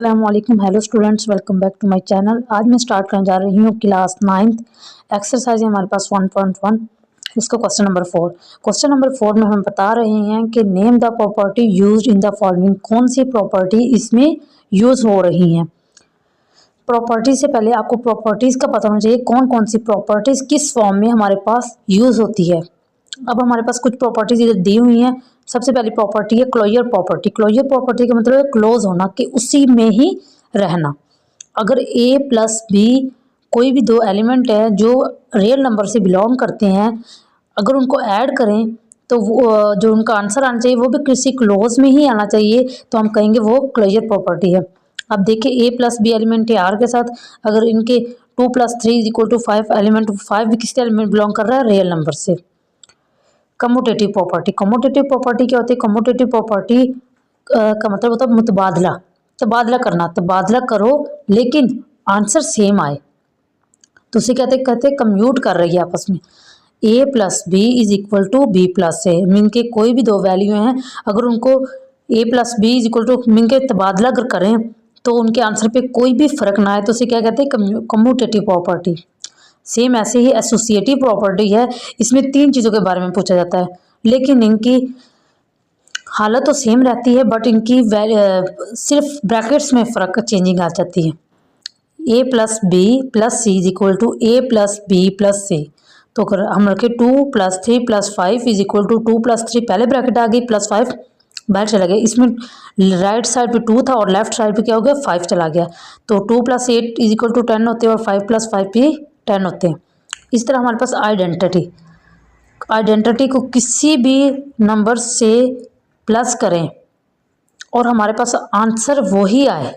अस्सलामुअलैकुम, hello students, welcome back to my channel. आज मैं स्टार्ट करने जा रही हूँ क्लास 9th एक्सरसाइज है हमारे पास 1.1। इसका क्वेश्चन नंबर 4। क्वेश्चन नंबर 4 में हम बता रहे हैं कि name the property used in the following. कौन सी प्रॉपर्टी इसमें यूज हो रही हैं। प्रॉपर्टी से पहले आपको प्रॉपर्टीज का पता होना चाहिए, कौन कौन सी प्रॉपर्टीज किस फॉर्म में हमारे पास यूज होती है। अब हमारे पास कुछ प्रॉपर्टीज इधर दी हुई हैं। सबसे पहली प्रॉपर्टी है क्लोजर प्रॉपर्टी। क्लोजर प्रॉपर्टी का मतलब है क्लोज होना, कि उसी में ही रहना। अगर ए प्लस बी कोई भी दो एलिमेंट है जो रियल नंबर से बिलोंग करते हैं, अगर उनको ऐड करें तो वो जो उनका आंसर आना चाहिए वो भी किसी क्लोज में ही आना चाहिए, तो हम कहेंगे वो क्लोजर प्रॉपर्टी है। अब देखिए, ए प्लस बी एलिमेंट है आर के साथ, अगर इनके 2 + 3 = 5 एलिमेंट, 5 भी किसके एलिमेंट बिलोंग कर रहा है, रियल नंबर से। Commutative property. कम्यूटेटिव प्रॉपर्टी क्या होती है? कम्यूटेटिव प्रॉपर्टी का मतलब होता है मुतबादला। तबादला करना, तबादला करो लेकिन आंसर सेम आए तो उसे कहते हैं कम्यूट कर रही है आपस में। A plus B is equal to B plus A, mean के कोई भी दो वैल्यू हैं, अगर उनको A plus B is equal to mean के तबादला अगर करें तो उनके आंसर पे कोई भी फर्क ना आए तो उसे क्या कहते हैं, कम्यूटेटिव प्रॉपर्टी। सेम ऐसे ही एसोसिएटिव प्रॉपर्टी है। इसमें 3 चीज़ों के बारे में पूछा जाता है, लेकिन इनकी हालत तो सेम रहती है, बट इनकी सिर्फ ब्रैकेट्स में फ़र्क चेंजिंग आ जाती है। A plus B plus C is equal to A plus B plus C. तो अगर हम रखें 2 + 3 + 5 इज इक्वल टू 2 + 3 पहले ब्रैकेट आ गई, +5 बाहर चला गया। इसमें राइट साइड पे 2 था और लेफ्ट साइड पे क्या हो गया, 5 चला गया। तो 2 + 8 इज इक्वल टू 10 होते हैं और 5 + 5 भी 10 होते हैं। इस तरह हमारे पास आइडेंटिटी को किसी भी नंबर से प्लस करें और हमारे पास आंसर वही आए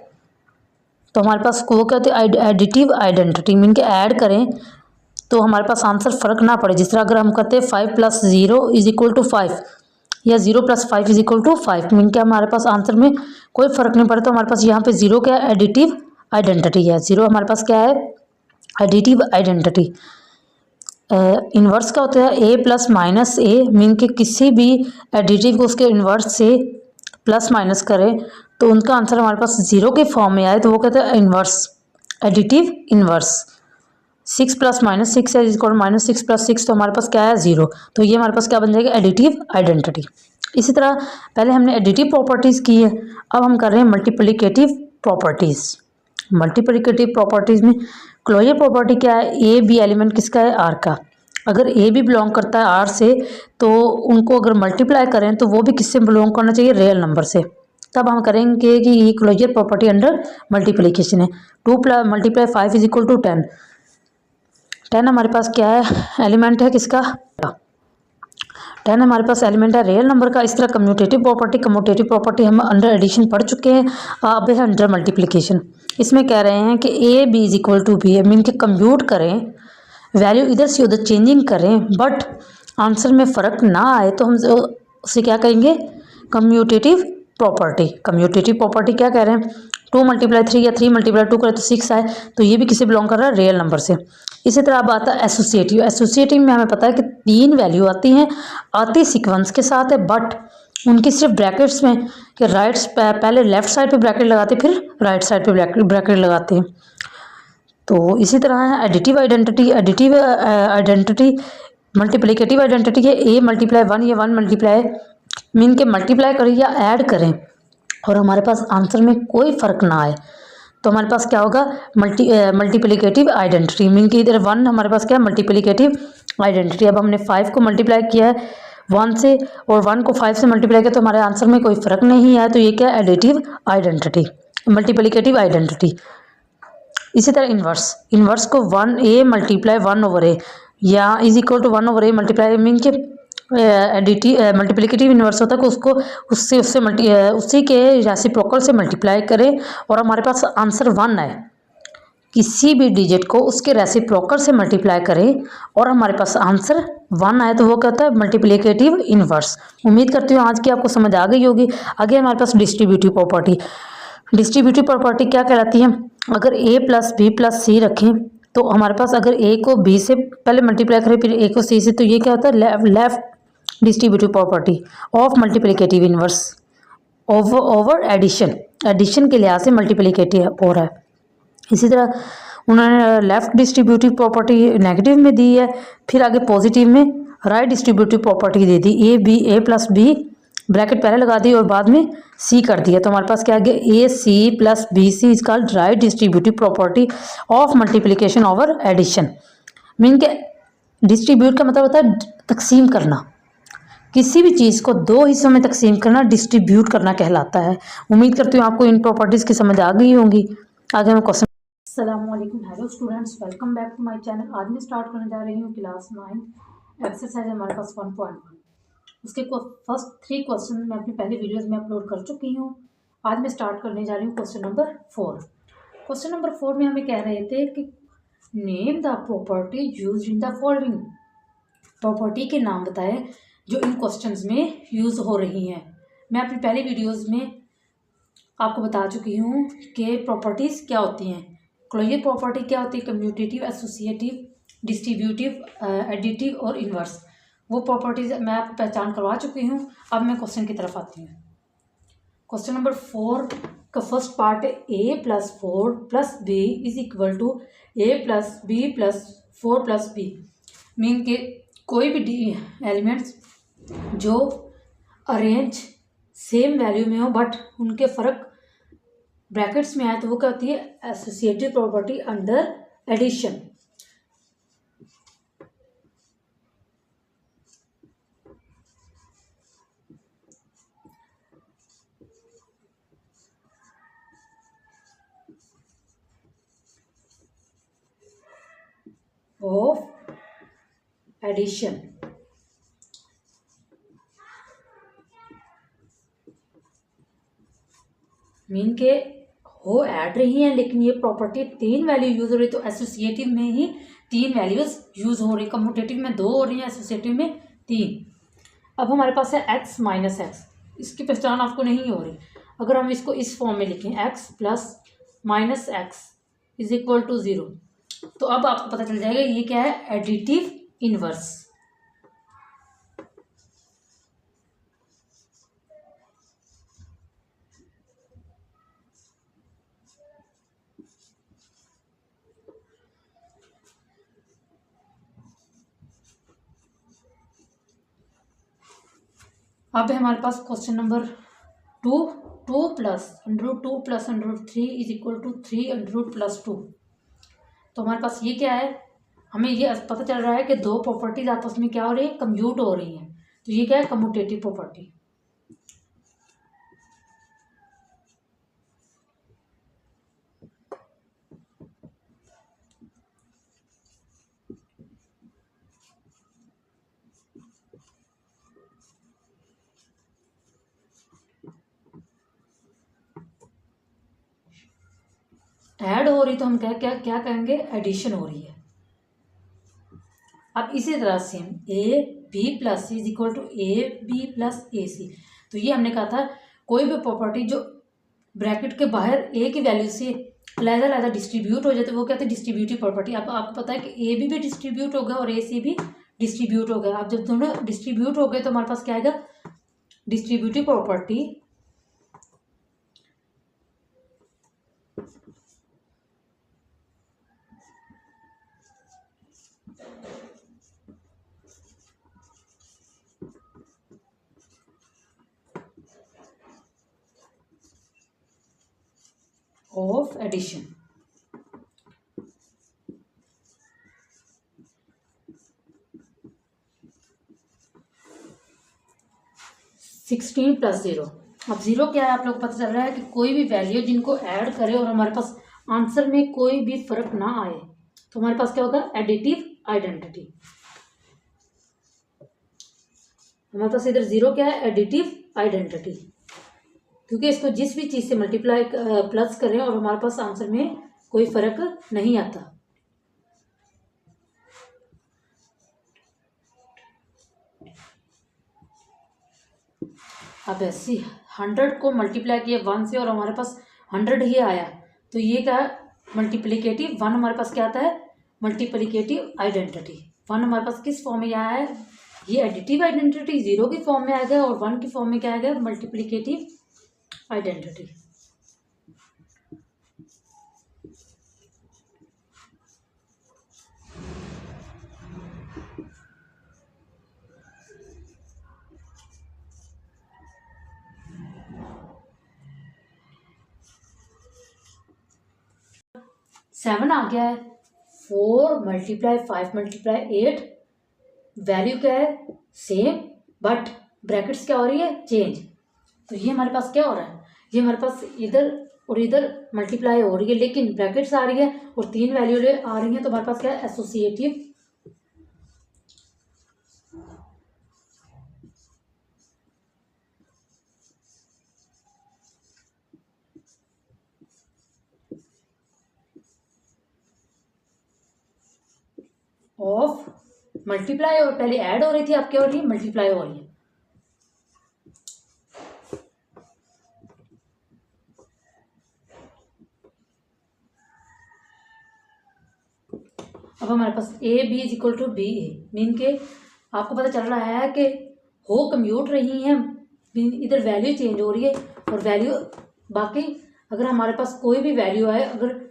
तो हमारे पास वो कहते हैं एडिटिव आइडेंटिटी, मीन के ऐड करें तो हमारे पास आंसर फ़र्क ना पड़े। जिस तरह अगर हम कहते हैं 5 + 0 = 5 या 0 + 5 = 5, मीन के हमारे पास आंसर में कोई फ़र्क नहीं पड़े, तो हमारे पास यहाँ पे 0 क्या है, एडिटिव आइडेंटिटी है। 0 हमारे पास क्या है, एडिटिव आइडेंटिटी। इन्वर्स का होता है A plus minus A, mean के किसी भी एडिटिव को उसके इन्वर्स से प्लस माइनस करें तो उनका आंसर हमारे पास 0 के फॉर्म में आए तो वो कहते हैं इन्वर्स, एडिटिव इन्वर्स। 6 + -6 है इक्वल -6 + 6, तो हमारे पास क्या है, 0। तो ये हमारे पास क्या बन जाएगा, एडिटिव आइडेंटिटी। इसी तरह पहले हमने एडिटिव प्रॉपर्टीज़ की है, अब हम कर रहे हैं मल्टीप्लिकेटिव प्रॉपर्टीज़। मल्टीप्लिकेटिव प्रॉपर्टीज़ में क्लोजर प्रॉपर्टी क्या है, ए बी एलिमेंट किसका है, आर का। अगर ए भी बिलोंग करता है आर से तो उनको अगर मल्टीप्लाई करें तो वो भी किससे बिलोंग करना चाहिए, रियल नंबर से। तब हम करेंगे कि ये क्लोजर प्रॉपर्टी अंडर मल्टीप्लिकेशन है। 2 × 5 इज इक्वल टू 10। 10 हमारे पास क्या है, एलिमेंट है किसका, 10 हमारे पास एलिमेंट है रियल नंबर का। इस तरह कम्यूटेटिव प्रॉपर्टी हम अंडर एडिशन पढ़ चुके हैं, अब है अंडर मल्टीप्लिकेशन। इसमें कह रहे हैं कि A B is equal to B है, मीन के कंप्यूट करें, वैल्यू इधर से उधर चेंजिंग करें बट आंसर में फ़र्क ना आए तो हम उसे क्या कहेंगे, कम्यूटेटिव प्रॉपर्टी। कम्यूटेटिव प्रॉपर्टी क्या कह रहे हैं, 2 × 3 या 3 × 2 करें तो 6 आए, तो ये भी किसे बिलोंग कर रहा है, रियल नंबर से। इसी तरह अब आता है एसोसिएटिव। एसोसिएटिव में हमें पता है कि 3 वैल्यू आती हैं, आती सीक्वेंस के साथ है, बट उनकी सिर्फ ब्रैकेट्स में कि पहले लेफ्ट साइड पे ब्रैकेट लगाते फिर राइट साइड पे ब्रैकेट लगाते हैं। तो इसी तरह है additive identity. Additive identity multiplicative identity है, ए × 1 या 1 × मीन के मल्टीप्लाई करें या ऐड करें और हमारे पास आंसर में कोई फ़र्क ना आए तो हमारे पास क्या होगा, मल्टीप्लिकेटिव आइडेंटिटी। मीन के इधर 1 हमारे पास क्या है, मल्टीप्लिकेटिव आइडेंटिटी। अब हमने 5 को मल्टीप्लाई किया है 1 से और 1 को 5 से मल्टीप्लाई किया तो हमारे आंसर में कोई फ़र्क नहीं आया, तो ये क्या है, एडिटिव आइडेंटिटी, मल्टीप्लिकेटिव आइडेंटिटी। इसी तरह इन्वर्स को 1a × 1/a या is equal to 1/a multiply, mean के मल्टीप्लिकेटिव इन्वर्स होता है कि उसको उसी के रेसिप्रोकल से मल्टीप्लाई करें और हमारे पास आंसर 1 आए। किसी भी डिजिट को उसके रेसिप्रोकल से मल्टीप्लाई करें और हमारे पास आंसर 1 आए तो वो कहता है मल्टीप्लिकेटिव इन्वर्स। उम्मीद करती हूँ आज की आपको समझ आ गई होगी। आगे हमारे पास डिस्ट्रीब्यूटिव प्रॉपर्टी। डिस्ट्रीब्यूटिव प्रॉपर्टी क्या कहलाती है, अगर a + b + c रखें तो हमारे पास अगर a को b से पहले मल्टीप्लाई करें फिर a को c से, तो ये क्या होता है, left distributive property of multiplicative inverse. Over addition, addition के लिहाज से मल्टीप्लिकेटिव हो रहा है। इसी तरह उन्होंने लेफ़्ट डिस्ट्रीब्यूटिव प्रॉपर्टी नेगेटिव में दी है, फिर आगे पॉजिटिव में राइट डिस्ट्रीब्यूटिव प्रॉपर्टी दे दी, ए प्लस बी ब्रैकेट पहले लगा दी और बाद में सी कर दिया। तो हमारे पास क्या आ गया, A C plus B C is called right distributive property of multiplication over addition. Mean के डिस्ट्रीब्यूट का मतलब होता है तकसीम करना, किसी भी चीज़ को दो हिस्सों में तकसीम करना डिस्ट्रीब्यूट करना कहलाता है। उम्मीद करती हूँ आपको इन प्रॉपर्टीज़ की समझ आ गई होंगी। आगे मैं क्वेश्चन। अस्सलामुअलैकुम, hello students, welcome back to my channel. आज मैं स्टार्ट करने जा रही हूँ क्लास 9 एक्सरसाइज हमारे पास 1.1। उसके फर्स्ट 3 क्वेश्चन मैं अपनी पहली वीडियोस में अपलोड कर चुकी हूँ। आज मैं स्टार्ट करने जा रही हूँ क्वेश्चन नंबर 4। क्वेश्चन नंबर 4 में हमें कह रहे थे कि name the property use in the following. Property के नाम बताएं जो इन क्वेश्चंस में यूज़ हो रही हैं। मैं अपनी पहली वीडियोस में आपको बता चुकी हूँ कि प्रॉपर्टीज़ क्या होती हैं। क्लोजर प्रॉपर्टी क्या होती है, कम्यूटेटिव, एसोसिएटिव, डिस्ट्रीब्यूटिव, एडिटिव और इन्वर्स। वो प्रॉपर्टीज़ मैं आपको पहचान करवा चुकी हूँ। अब मैं क्वेश्चन की तरफ आती हूँ। क्वेश्चन नंबर 4 का फर्स्ट पार्ट है a plus 4 plus B is equal to a plus B plus 4 plus B. Mean के कोई भी एलिमेंट्स जो अरेंज सेम वैल्यू में हो बट उनके फ़र्क ब्रैकेट्स में आए तो वो क्या होती है, associative property under addition. Of addition. Mean के हो ऐड रही हैं लेकिन ये प्रॉपर्टी 3 वैल्यू यूज हो रही, तो एसोसिएटिव में ही 3 वैल्यूज यूज हो रही, कम्यूटेटिव में 2 हो रही हैं, एसोसिएटिव में 3। अब हमारे पास है x माइनस एक्स, इसकी पहचान आपको नहीं हो रही। अगर हम इसको इस फॉर्म में लिखें x plus minus X is equal to 0, तो अब आपको पता चल जाएगा ये क्या है, एडिटिव इनवर्स। अब है हमारे पास question number 2 plus √2 plus √3 is equal to 3 plus 2। तो हमारे पास ये क्या है, हमें ये पता चल रहा है कि दो प्रॉपर्टीज आपस में क्या हो रही है, कम्यूट हो रही हैं। तो ये क्या है, कम्यूटेटिव प्रॉपर्टी। ऐड हो रही तो हम क्या क्या क्या कहेंगे, एडिशन हो रही है। अब इसी तरह से A B plus C is equal to A B plus A C. तो ये हमने कहा था कोई भी प्रॉपर्टी जो ब्रैकेट के बाहर ए की वैल्यू से अलग डिस्ट्रीब्यूट हो जाए तो वो कहते हैं डिस्ट्रीब्यूटिव प्रॉपर्टी। अब आपको पता है कि ए भी डिस्ट्रीब्यूट हो गया और ए सी भी डिस्ट्रीब्यूट हो गया। अब जब दोनों डिस्ट्रीब्यूट हो गए तो हमारे पास क्या आएगा, distributive property of addition. Sixteen plus 0। अब 0 क्या है, आप लोग पता चल रहा है कि कोई भी वैल्यू जिनको ऐड करे और हमारे पास आंसर में कोई भी फर्क ना आए तो हमारे पास क्या होगा, एडिटिव आइडेंटिटी। हमारे पास इधर 0 क्या है, एडिटिव आइडेंटिटी, क्योंकि इसको जिस भी चीज़ से मल्टीप्लाई प्लस करें और हमारे पास आंसर में कोई फर्क नहीं आता। अब ऐसी 100 को मल्टीप्लाई किया 1 से और हमारे पास 100 ही आया, तो ये क्या है, मल्टीप्लिकेटिव 1 हमारे पास क्या आता है, मल्टीप्लिकेटिव आइडेंटिटी। 1 हमारे पास किस फॉर्म में आया है, ये एडिटिव आइडेंटिटी 0 की फॉर्म में आ गया और 1 की फॉर्म में क्या आ गया, मल्टीप्लिकेटिव आइडेंटिटी। सेवन आ गया है, 4 मल्टीप्लाई 5 मल्टीप्लाई 8, वैल्यू क्या है सेम, बट ब्रैकेट्स क्या हो रही है चेंज। तो ये हमारे पास क्या हो रहा है, ये हमारे पास इधर और इधर मल्टीप्लाई हो रही है लेकिन ब्रैकेट्स आ रही है और 3 वैल्यू आ रही है, तो हमारे पास क्या है एसोसिएटिव ऑफ मल्टीप्लाई, और पहले ऐड हो रही थी, अब क्या हो रही है मल्टीप्लाई हो रही है। अब हमारे पास A B is equal to B A, mean के आपको पता चल रहा है कि हो कम्यूट रही हैं, इधर वैल्यू चेंज हो रही है और वैल्यू बाकी अगर हमारे पास कोई भी वैल्यू है अगर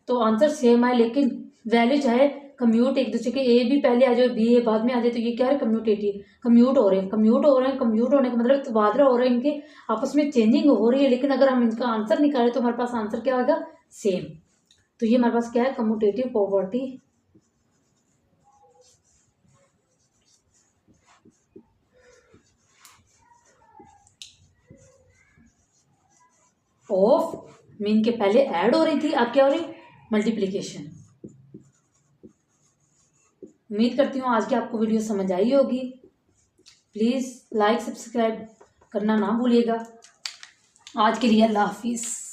तो आंसर सेम आए, लेकिन वैल्यू चाहे कम्यूट एक दूसरे के, ए भी पहले आ जाए बी ए बाद में आ जाए, तो ये क्या है कम्यूटेटिव, कम्यूट हो रहे हैं, कम्यूट हो रहे हैं, कम्यूट होने का मतलब तबादला हो रहा है, इनके आपस में चेंजिंग हो रही है, लेकिन अगर हम इनका आंसर निकालें तो हमारे पास आंसर क्या होगा सेम। तो ये हमारे पास क्या है कम्यूटेटिव प्रॉपर्टी ऑफ, मीन के पहले ऐड हो रही थी अब क्या हो रही मल्टीप्लीकेशन। उम्मीद करती हूँ आज की आपको वीडियो समझ आई होगी। प्लीज़ लाइक सब्सक्राइब करना ना भूलिएगा। आज के लिए अल्लाह हाफिज़।